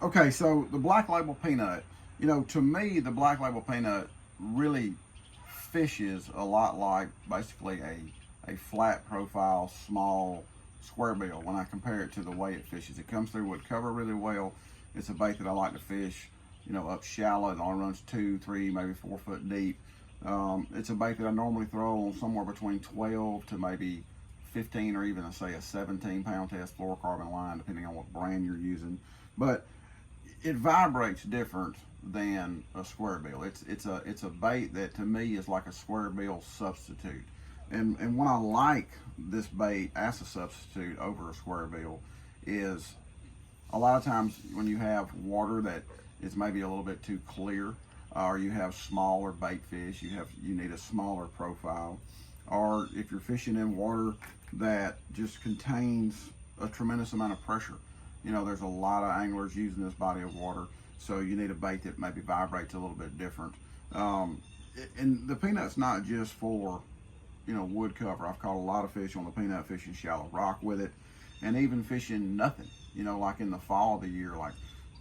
Okay, so the Black Label Peanut, to me, the Black Label Peanut really fishes a lot like basically a flat profile, small square bill when I compare it to the way it fishes. It comes through wood cover really well. It's a bait that I like to fish, up shallow. It only runs 2, 3, maybe 4 foot deep. It's a bait that I normally throw on somewhere between 12 to maybe 15 or even say a 17-pound test fluorocarbon line, depending on what brand you're using. But it vibrates different than a square bill. It's a bait that to me is like a square bill substitute. And when I like this bait as a substitute over a square bill is a lot of times when you have water that is maybe a little bit too clear, or you have smaller bait fish, you need a smaller profile, or if you're fishing in water that just contains a tremendous amount of pressure. There's a lot of anglers using this body of water, so you need a bait that maybe vibrates a little bit different. And the peanut's not just for, wood cover. I've caught a lot of fish on the peanut fishing shallow rock with it, and even fishing nothing, like in the fall of the year, like,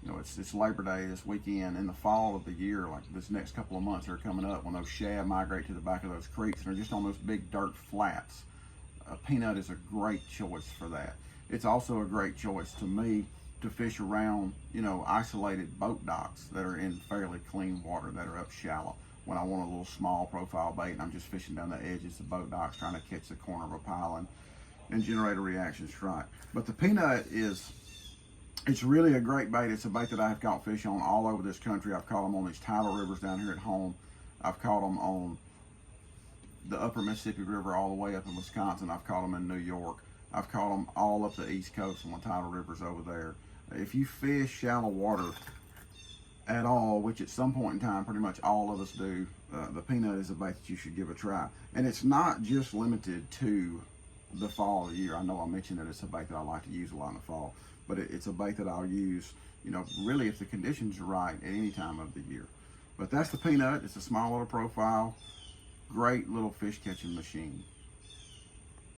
it's Labor Day this weekend. In the fall of the year, like this next couple of months are coming up, when those shad migrate to the back of those creeks and they're just on those big dirt flats, a peanut is a great choice for that. It's also a great choice to me to fish around, isolated boat docks that are in fairly clean water, that are up shallow. When I want a little small profile bait and I'm just fishing down the edges of boat docks trying to catch the corner of a pile and generate a reaction strike. But the peanut it's really a great bait. It's a bait that I have caught fish on all over this country. I've caught them on these tidal rivers down here at home. I've caught them on the upper Mississippi River all the way up in Wisconsin. I've caught them in New York. I've caught them all up the East Coast on the tidal rivers over there. If you fish shallow water at all, which at some point in time pretty much all of us do, the peanut is a bait that you should give a try. And it's not just limited to the fall of the year. I know I mentioned that it's a bait that I like to use a lot in the fall, but it's a bait that I'll use, really if the conditions are right at any time of the year. But that's the peanut. It's a small little profile, great little fish catching machine.